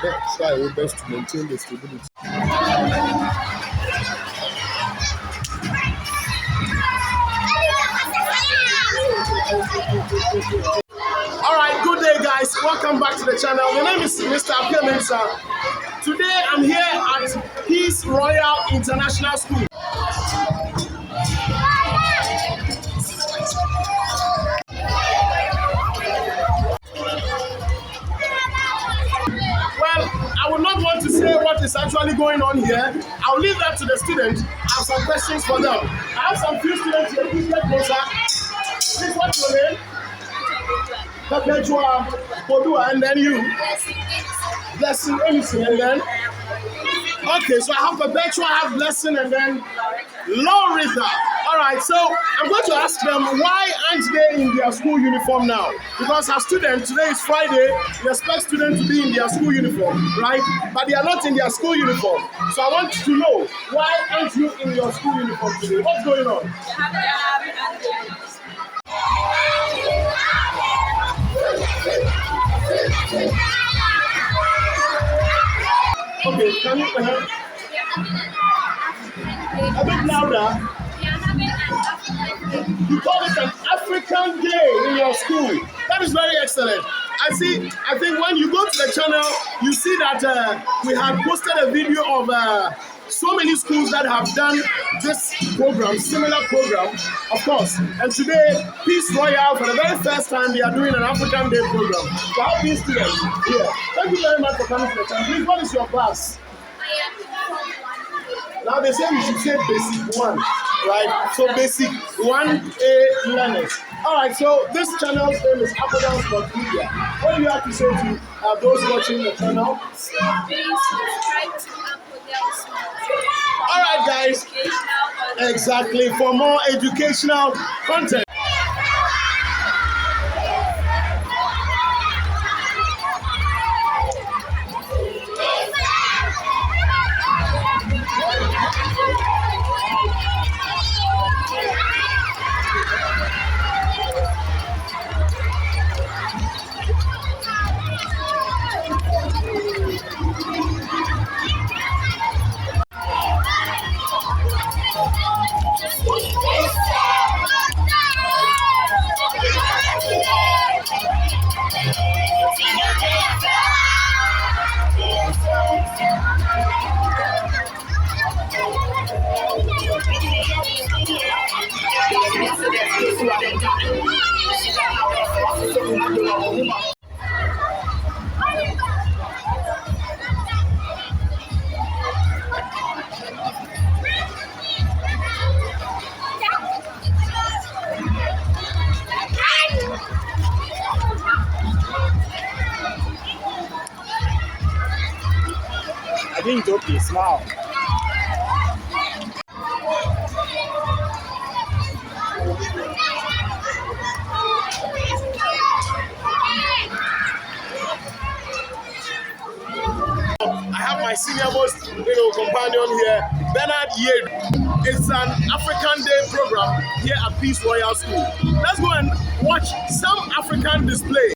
try our best to maintain the stability. All right, good day, guys. Welcome back to the channel. My name is Mr. Mensa. Today, I'm here at Peace Royal International School. Well, I would not want to say what is actually going on here. I'll leave that to the students. I have some questions for them. I have some few students here. Please get closer. Please, what's your name? Perpetua Podua, and then you? Blessing Emerson, and then? Okay, so I have Perpetua, I have Blessing, and then Loretta. All right, so I'm going to ask them, why aren't they in their school uniform now? Because as students, today is Friday, we expect students to be in their school uniform, right? But they are not in their school uniform. So I want to know, why aren't you in your school uniform today? What's going on? Okay, can you a bit louder? You call it an African Day in your school. That is very excellent. I think when you go to the channel, you see that we have posted a video of so many schools that have done this program, similar program, of course. And today, Peace Royal, for the very first time, they are doing an African Day program. So how these students here? Thank you very much for coming to the channel. Please, what is your class? Now they say we should say basic 1, right? So basic 1A learners. All right, so this channel's name is Apple Sports Media. What do you have to say to those watching the channel? Please subscribe to all right, guys. Exactly, for more educational content. I think it's okay, smile. I have my senior most companion here, Bernard Yed. It's an African Day program here at Peace Royal School. Let's go and watch some African display.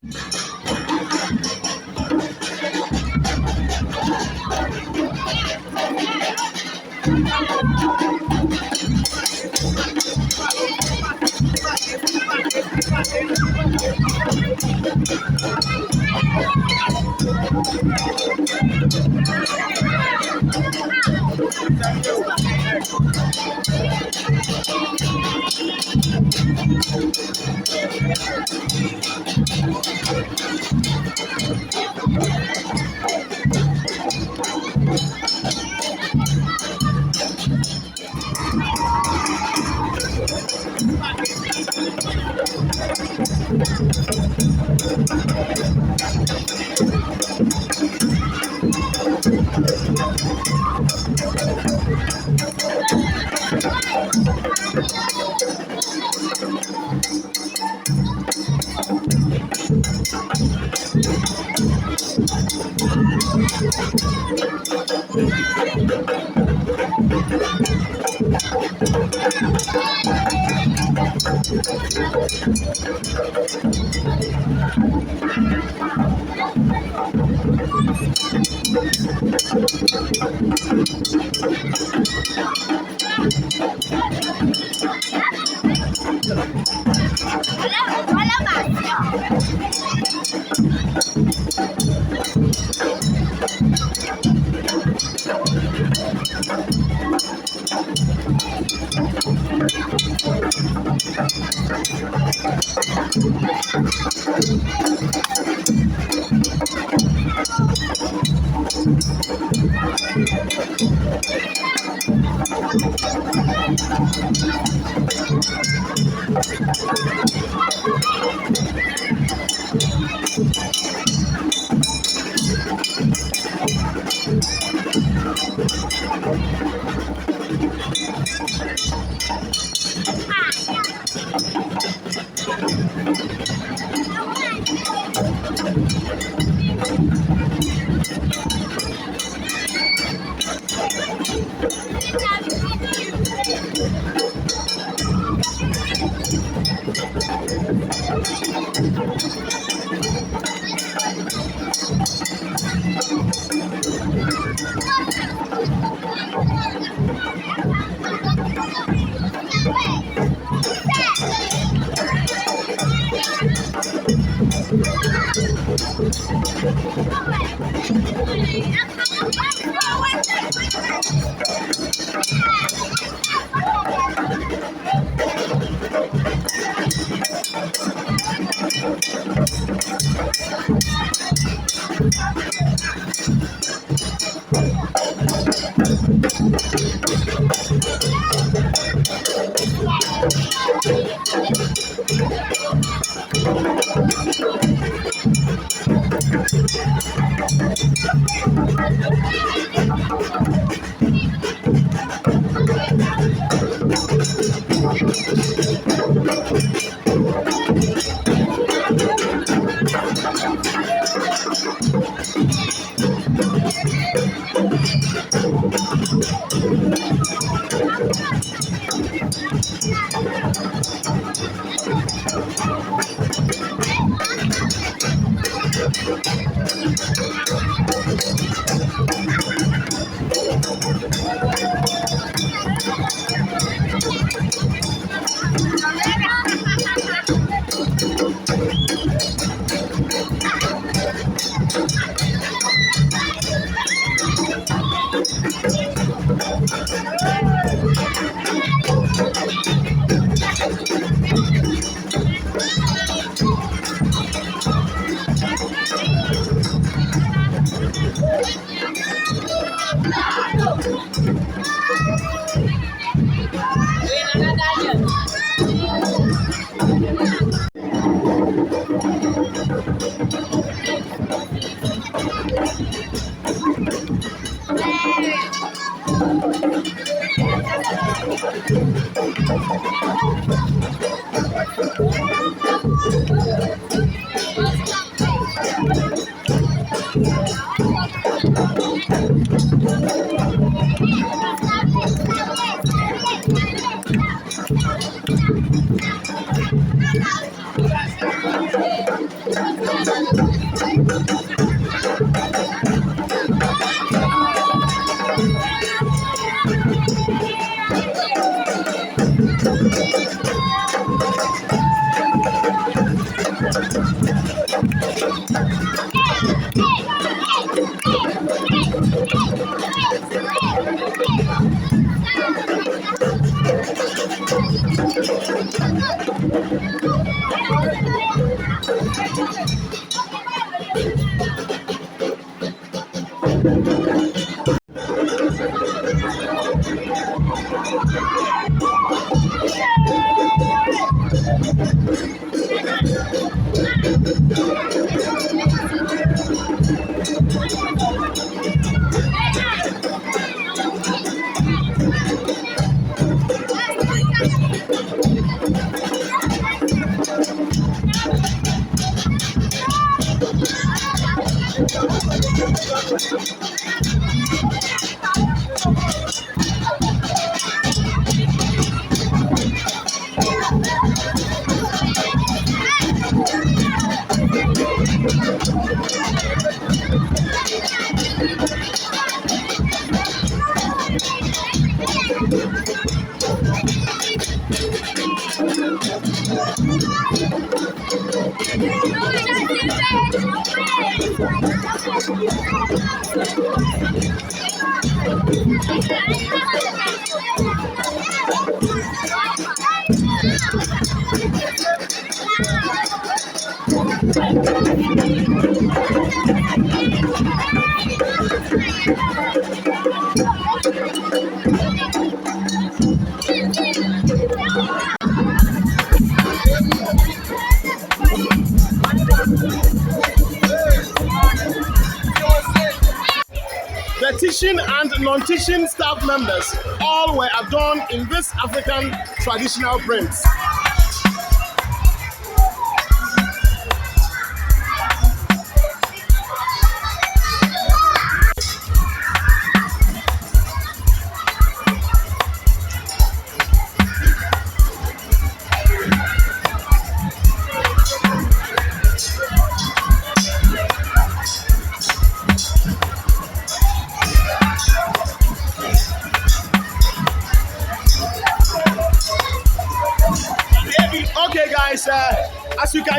The teaching and non-teaching staff members all were adorned in this African traditional prints.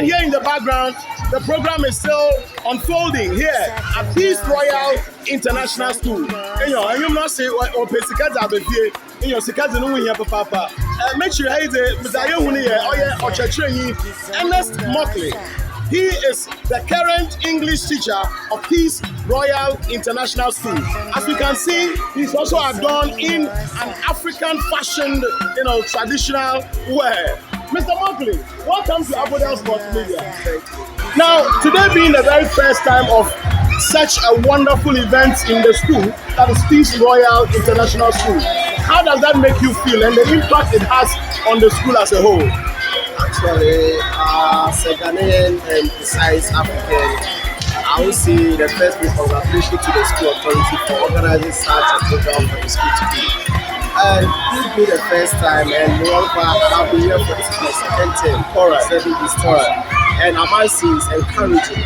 hear in the background, the program is still unfolding here at Peace Royal International School. And you not say or Pesicas are here. In your Sicaz and here, Papa. Make sure I say, Mr. Or Chacheni, Ernest Mockley. He is the current English teacher of Peace Royal International School. As we can see, he's also adorned in an African fashioned, traditional wear. Mr. Mockley, welcome to Abodel Sports Media. Now, today being the very first time of such a wonderful event in the school, that is Peace Royal International School. How does that make you feel and the impact it has on the school as a whole? Actually, as a Ghanaian and besides African, I would say the first big congratulations to the school authority for organizing such a program for the school today. And this will be the first time, and moreover, I've been here for this is my second term, serving this term. And I must say it's encouraging.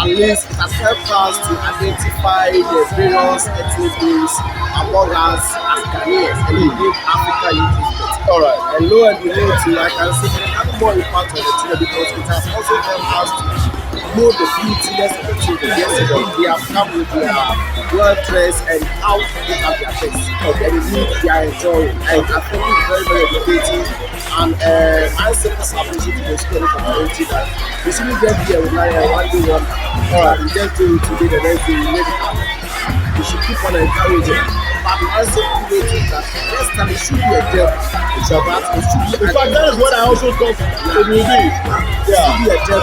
At least it has helped us to identify the various ethnic groups among us as Ghanaians and indeed Africa youth. And lo and behold, too, I can see having more impact on the children because it has also helped us to know the beautiness of the children. Yesterday, they have come with their well dressed and how to look at their face. And indeed, they are enjoying. And I think it's very, very educating. And I say this appreciation to the school community that we shouldn't get here with like one day one. We just do it today, the next day we make it happen. We should keep on encouraging. But I say that next time it should be a job. It's about it should be. In fact, that is what I also thought it will be. It should be a job.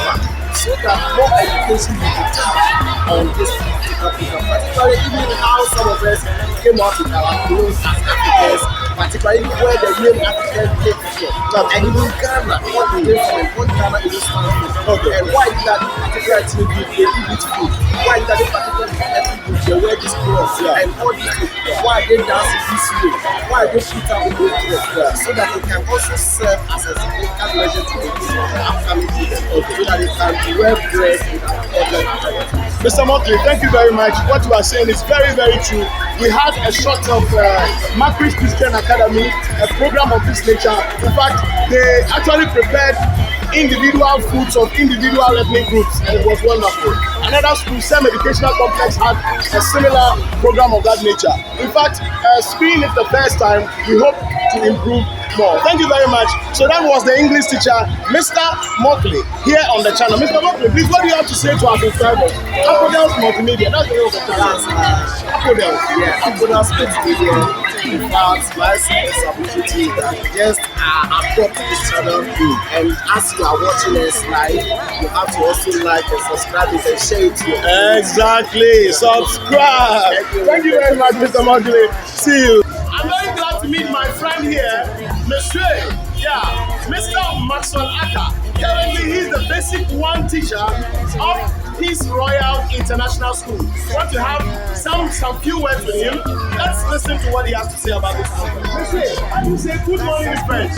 So that more education will be taught on this particular program. Particularly even how some of us came out with our clothes as Africans, particularly where the name African came from. And even Ghana, what they came from, and what Ghana is standing for. And why is that particular ethnic group they eat food? Why is that particular ethnic group they wear this clothes? And all these things. Why they dance in this way? Why they put out with those clothes? So that it can also serve as a significant measure to the upcoming children. So that it can well dressed without problem. Mr. Mockley, thank you very much. What you are saying is very, very true. We had a shot of Macris Christian Academy, a program of this nature. In fact, they actually prepared individual foods of individual ethnic groups, and it was wonderful. Another school, Same Educational Complex, had a similar program of that nature. In fact, being it the first time, we hope to improve more. Thank you very much. So that was the English teacher, Mr. Mockley, here on the channel. Mr. Mockley, please, what do you have to say to our subscribers? Apodel's Multimedia, that's the name of the channel. Apodel. Yeah, Apodel's Multimedia. In fact, my opportunity that just adopt this channel, and as you are watching us live, you have to also like and subscribe it and share it to your Exactly, subscribe. Thank you very much, Mr. Mockley. See you. I'm very glad to meet my friend here, Monsieur, Mr. Maxwell Aka. Currently, he's the basic one teacher of Peace Royal International School. We want to have some few words with him. Let's listen to what he has to say about this program. Monsieur, how do you say good morning in French?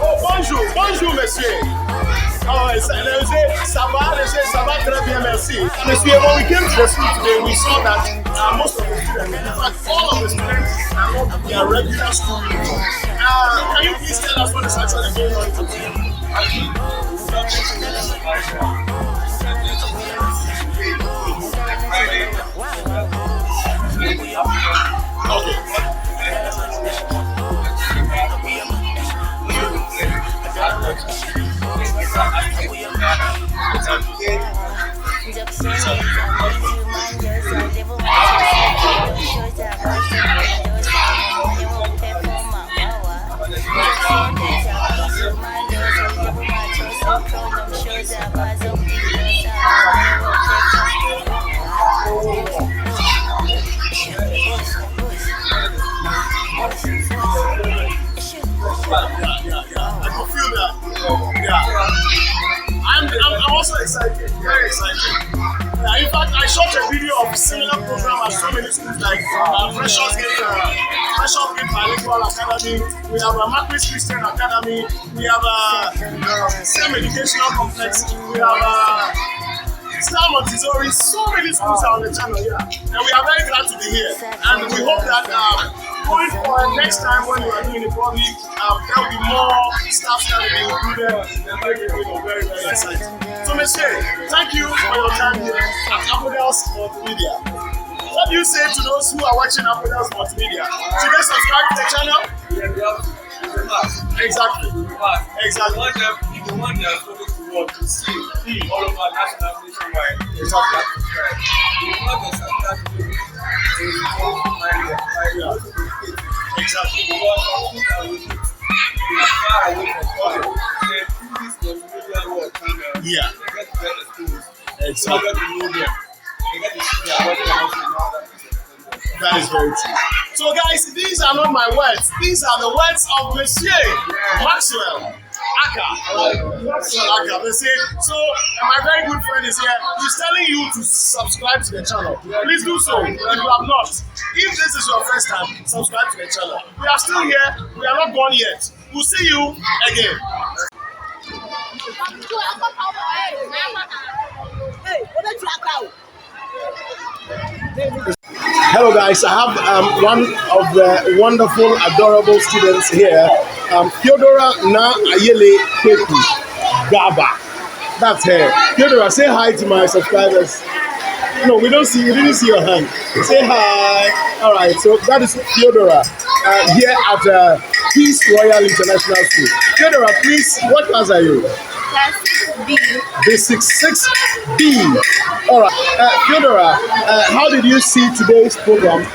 Oh, bonjour, monsieur. Oh, they say, ça va très bien, merci. Monsieur, when we came to the school today, we saw that most of the students, in fact, all of the students are not their regular school uniform. Can you please tell us what is actually going on today? I can feel that. I'm also excited, very excited. In fact, I shot a video of similar program at so many schools like Freshers Gate Bilingual Academy, we have a Macris Christian Academy, we have a Same Educational Complex, we have Islam Montessori, so many schools are on the channel here. And we are very glad to be here. And we hope that going for next time when we are doing it, probably there will be more staff that will be included and very, very, very exciting. So, Monsieur, thank you for your time here at Apodels Multimedia. What do you say to those who are watching Apodels Multimedia? Should they subscribe to the channel? Exactly. Exactly. If you want them to work to see all of our national nationwide, Exactly. you want to subscribe to it. Exactly. Because of things that we need to far away from all. They do this multimedia work and Yeah. they get to get the schools. Exactly. They get to know them. They get to see their work and all that. That is very true. So, guys, these are not my words. These are the words of Monsieur Maxwell Aka. Maxwell Aka. Monsieur. So, my very good friend is here. He's telling you to subscribe to the channel. Please do so if you have not. If this is your first time, subscribe to the channel. We are still here. We are not gone yet. We'll see you again. Hello guys, I have one of the wonderful, adorable students here, Theodora Na Ayele Keku Gaba. That's her. Theodora, say hi to my subscribers. No, we don't see you. Didn't see your hand. Say hi. All right, so that is Theodora here at Peace Royal International School. Theodora, please, what class are you? Class B. Basic 6B. All right. Theodora, how did you see today's program?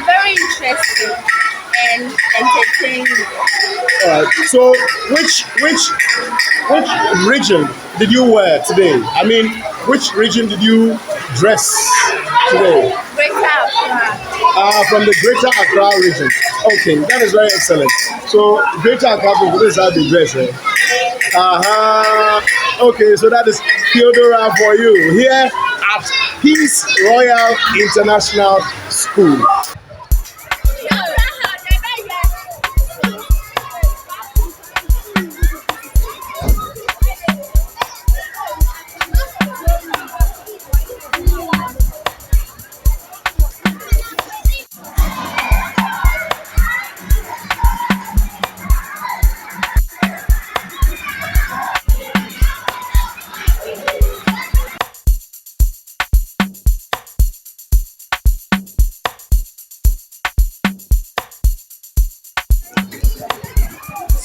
Very interesting and entertaining. All right. So, which region did you wear today? I mean, which region did you dress today? Greater Accra. From the Greater Accra region. Okay, that is very excellent. So, Greater Accra people, this is how they dress, eh? Okay, so that is Theodora for you here at Peace Royal International School.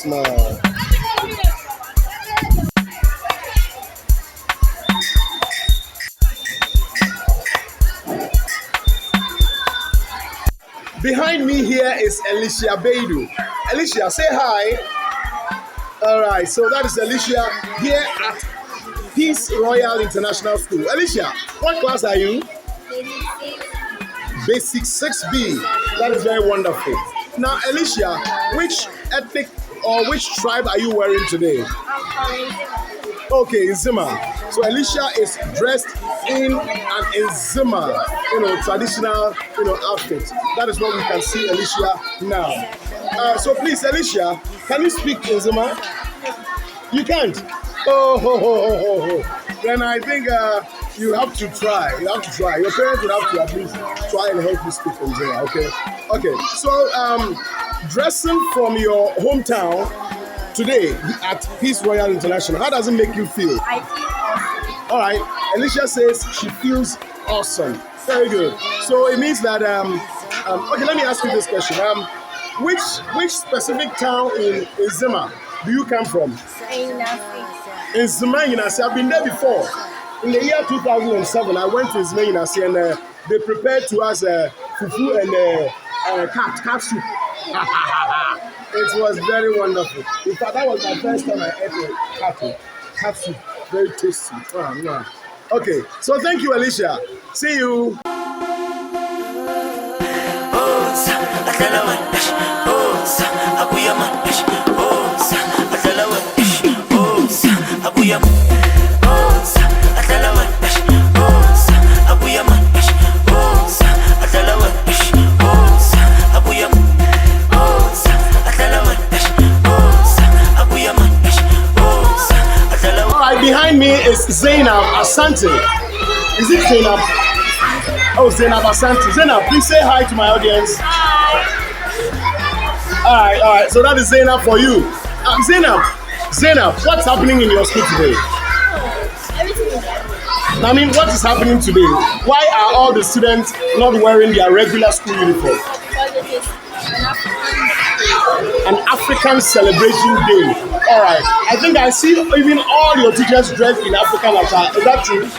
Small. Behind me here is Alicia Beidu. Alicia, say hi. All right, so that is Alicia here at Peace Royal International School. Alicia, what class are you? Basic 6B. That is very wonderful. Now, Alicia, which ethnic or which tribe are you wearing today? Okay, Zima. So Alicia is dressed in an Nzima, traditional, outfit. That is what we can see Alicia now. So please, Alicia, can you speak Nzima? You can't. Oh. Then I think you have to try. You have to try. Your parents will have to at least try and help you speak Nzima. Okay. So dressing from your hometown today at Peace Royal International, how does it make you feel? I feel awesome. All right. Alicia says she feels awesome. Very good. So it means that okay, let me ask you this question. Which specific town in Zima do you come from? In Zima, I've been there before. In the year 2007, I went to Zima, and they prepared to us fufu and cat soup. It was very wonderful. In fact, that was my first time I ate a cat soup. Very tasty. Okay, so thank you, Alicia. See you. Behind me is Zainab Asante. Is it Zainab? Oh, Zainab Asante. Zainab, please say hi to my audience. All right. So that is Zainab for you. Zainab, what's happening in your school today? Everything is I mean, what is happening today? Why are all the students not wearing their regular school uniform? because it is An African celebration day. All right. I think I see even all your teachers dressed in African attire. Is that true?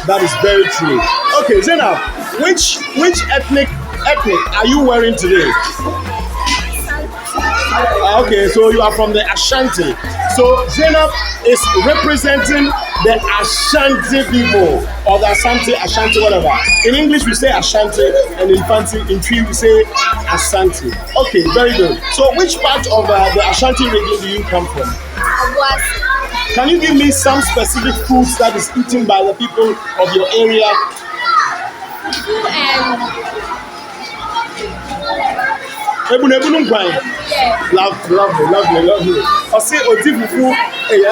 That is very true. Okay, Zainab, which ethnic are you wearing today? Okay, so you are from the Ashanti. So Zainab is representing the Ashanti people, or the Ashanti, whatever. In English we say Ashanti, and in Twi we say Asante. Okay, very good. So which part of the Ashanti region do you come from? was Can you give me some specific foods that is eaten by the people of your area? and Ebunu nkwan. yeah, Lovely. Ɔse odi fufu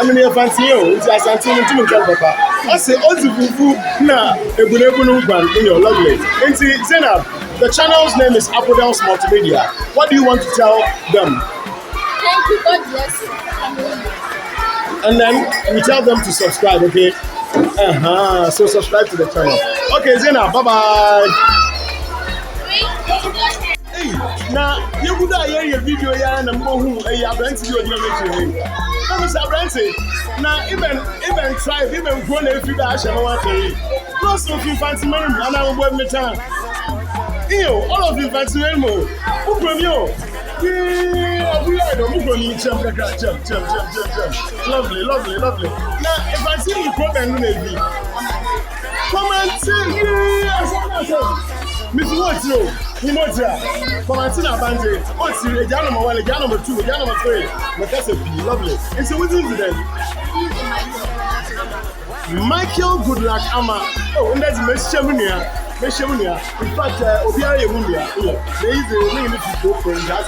amene yɛfanti o nti asante no ntumi nka papa. Ɔse odi fufu na ebunu nkwan in your lovely. Nti Zainab, the channel's name is Apodels Multimedia. What do you want to tell them? thank you, God bless you. And then we tell them to subscribe, okay? So subscribe to the channel. Okay, Zainab, bye-bye. Hey, now you could hear video ya na mbohu abranti di odi mechi. Come say abranti. Na even tribe even grow na fi da ahye no wa kai. Plus of fancy man na mbo metan. All of you fancy man mo. Who from you? We are the Mugoni champ. Lovely. Now if I see you come and do come and say Miss Watcho, Himoja, come and see a band. What's the Janum 1, Janum 2, Janum 3? But that's a be lovely. It's a within today. Michael Goodluck Ama. Oh, and that's Miss Chamunia. In fact, Obiara Munia. There is a way to go for that.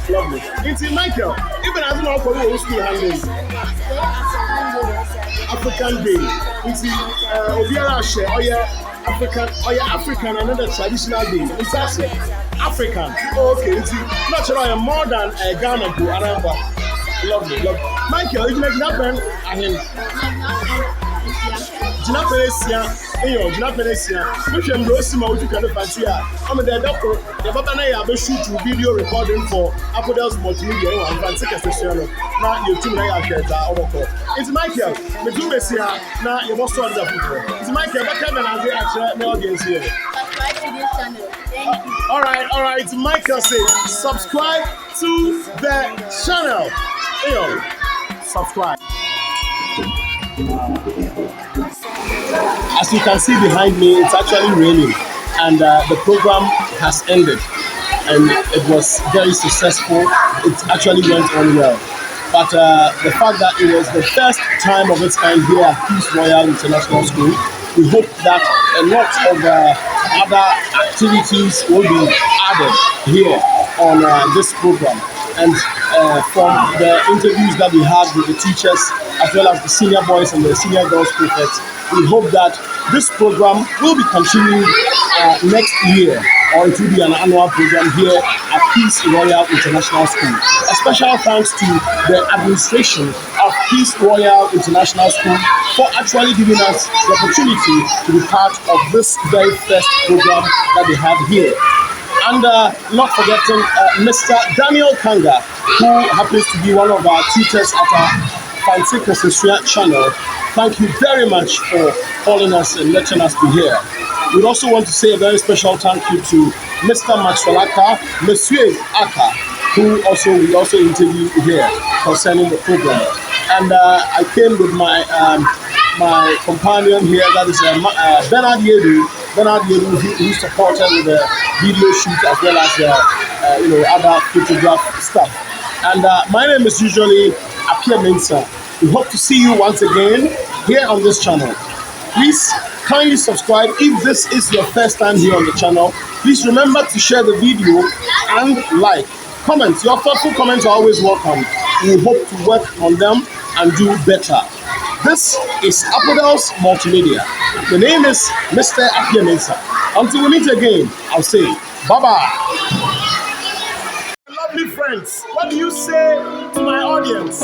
Lovely. It's Michael. Even as an offer, we school handling African Day. It's Obiara share. Oh yeah. African, another traditional day. It's actually African. Okay, it's not sure I am more than a Ghana go around. Lovely. Michael, you make happen. Jina Peresia. Which am Rosima, which you can fancy. I'm the doctor. The Baba Naya have a shoot video recording for Apodels Multimedia and Francis Castellano. Now you two Naya get our It's Michael. The two is here. Now you must want the people. It's Michael. But Kevin has the actual audience here. Subscribe to this channel. Thank you. All right. It's Michael say subscribe to the channel. Subscribe. As you can see behind me, it's actually raining, and the program has ended, and it was very successful. It actually went on well. But the fact that it was the first time of its kind here at Peace Royal International School, we hope that a lot of other activities will be added here on this program. And from the interviews that we had with the teachers, as well as the senior boys and the senior girls prefects, we hope that this program will be continued next year, or it will be an annual program here at Peace Royal International School. A special thanks to the administration of Peace Royal International School for actually giving us the opportunity to be part of this very first program that we have here. And not forgetting Mr. Daniel Kanga, who happens to be one of our teachers at our Fancy Kesesua channel. Thank you very much for calling us and letting us be here. We also want to say a very special thank you to Mr. Maxwell Aka, Monsieur Aka, who we also interviewed here concerning the program. And I came with my my companion here, that is Bernard Yedu, who supported with the video shoot as well as other photograph stuff. And my name is usually Apia Mensa. We hope to see you once again here on this channel. Please kindly subscribe if this is your first time here on the channel. Please remember to share the video and like. Comments, your thoughtful comments are always welcome. We hope to work on them and do better. This is Apodels Multimedia. The name is Mr. Apianesa. Until we meet again, I'll say bye-bye. Lovely friends, what do you say to my audience?